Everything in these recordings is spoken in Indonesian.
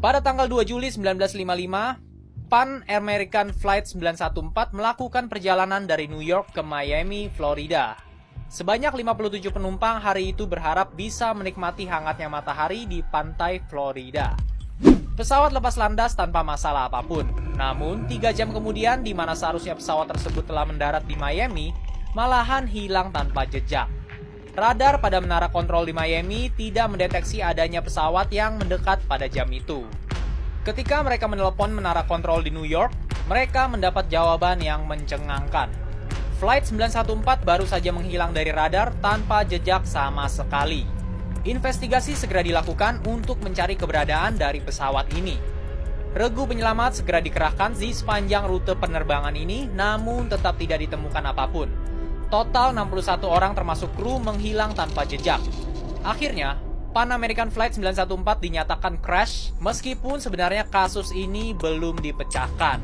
Pada tanggal 2 Juli 1955, Pan American Flight 914 melakukan perjalanan dari New York ke Miami, Florida. Sebanyak 57 penumpang hari itu berharap bisa menikmati hangatnya matahari di pantai Florida. Pesawat lepas landas tanpa masalah apapun. Namun, 3 jam kemudian di mana seharusnya pesawat tersebut telah mendarat di Miami, malahan hilang tanpa jejak. Radar pada menara kontrol di Miami tidak mendeteksi adanya pesawat yang mendekat pada jam itu. Ketika mereka menelepon menara kontrol di New York, mereka mendapat jawaban yang mencengangkan. Flight 914 baru saja menghilang dari radar tanpa jejak sama sekali. Investigasi segera dilakukan untuk mencari keberadaan dari pesawat ini. Regu penyelamat segera dikerahkan di sepanjang rute penerbangan ini, namun tetap tidak ditemukan apapun. Total 61 orang termasuk kru menghilang tanpa jejak. Akhirnya, Pan American Flight 914 dinyatakan crash, meskipun sebenarnya kasus ini belum dipecahkan.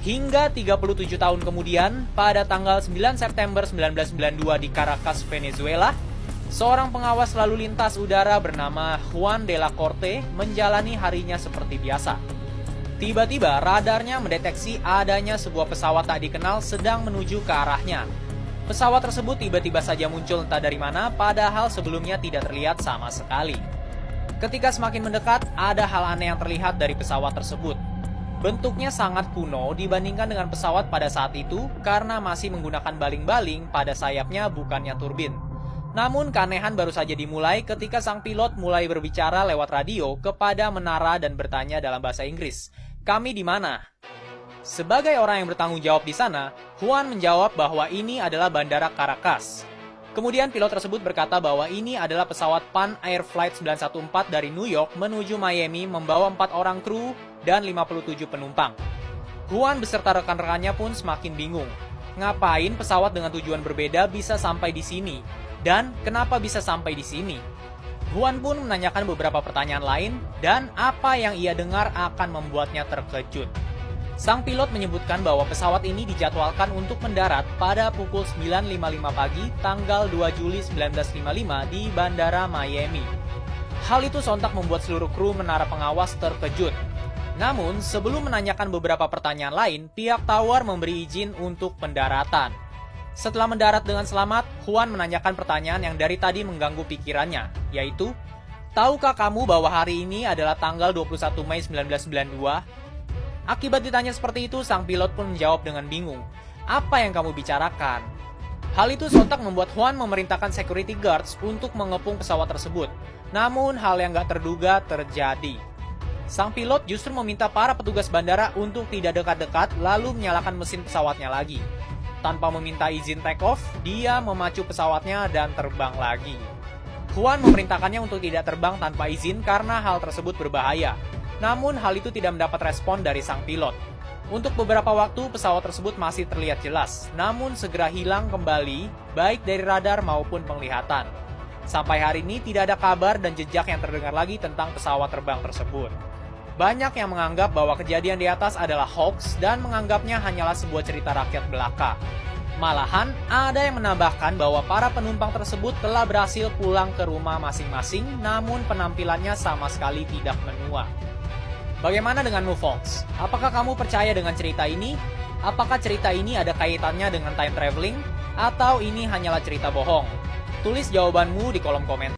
Hingga 37 tahun kemudian, pada tanggal 9 September 1992 di Caracas, Venezuela, seorang pengawas lalu lintas udara bernama Juan de la Corte menjalani harinya seperti biasa. Tiba-tiba radarnya mendeteksi adanya sebuah pesawat tak dikenal sedang menuju ke arahnya. Pesawat tersebut tiba-tiba saja muncul entah dari mana, padahal sebelumnya tidak terlihat sama sekali. Ketika semakin mendekat, ada hal aneh yang terlihat dari pesawat tersebut. Bentuknya sangat kuno dibandingkan dengan pesawat pada saat itu karena masih menggunakan baling-baling pada sayapnya bukannya turbin. Namun keanehan baru saja dimulai ketika sang pilot mulai berbicara lewat radio kepada menara dan bertanya dalam bahasa Inggris, "Kami di mana?" Sebagai orang yang bertanggung jawab di sana, Juan menjawab bahwa ini adalah Bandara Caracas. Kemudian pilot tersebut berkata bahwa ini adalah pesawat Pan Air Flight 914 dari New York menuju Miami membawa 4 orang kru dan 57 penumpang. Juan beserta rekan-rekannya pun semakin bingung. Ngapain pesawat dengan tujuan berbeda bisa sampai di sini? Dan kenapa bisa sampai di sini? Juan pun menanyakan beberapa pertanyaan lain dan apa yang ia dengar akan membuatnya terkejut. Sang pilot menyebutkan bahwa pesawat ini dijadwalkan untuk mendarat pada pukul 9.55 pagi tanggal 2 Juli 1955 di Bandara Miami. Hal itu sontak membuat seluruh kru menara pengawas terkejut. Namun, sebelum menanyakan beberapa pertanyaan lain, pihak Tower memberi izin untuk pendaratan. Setelah mendarat dengan selamat, Juan menanyakan pertanyaan yang dari tadi mengganggu pikirannya, yaitu, "Tahukah kamu bahwa hari ini adalah tanggal 21 Mei 1992? Akibat ditanya seperti itu, sang pilot pun menjawab dengan bingung. "Apa yang kamu bicarakan?" Hal itu sontak membuat Juan memerintahkan security guards untuk mengepung pesawat tersebut. Namun, hal yang gak terduga terjadi. Sang pilot justru meminta para petugas bandara untuk tidak dekat-dekat lalu menyalakan mesin pesawatnya lagi. Tanpa meminta izin take off, dia memacu pesawatnya dan terbang lagi. Juan memerintahkannya untuk tidak terbang tanpa izin karena hal tersebut berbahaya. Namun hal itu tidak mendapat respon dari sang pilot. Untuk beberapa waktu pesawat tersebut masih terlihat jelas, namun segera hilang kembali baik dari radar maupun penglihatan. Sampai hari ini tidak ada kabar dan jejak yang terdengar lagi tentang pesawat terbang tersebut. Banyak yang menganggap bahwa kejadian di atas adalah hoax dan menganggapnya hanyalah sebuah cerita rakyat belaka. Malahan, ada yang menambahkan bahwa para penumpang tersebut telah berhasil pulang ke rumah masing-masing, namun penampilannya sama sekali tidak menua. Bagaimana denganmu, Fox? Apakah kamu percaya dengan cerita ini? Apakah cerita ini ada kaitannya dengan time traveling? Atau ini hanyalah cerita bohong? Tulis jawabanmu di kolom komentar.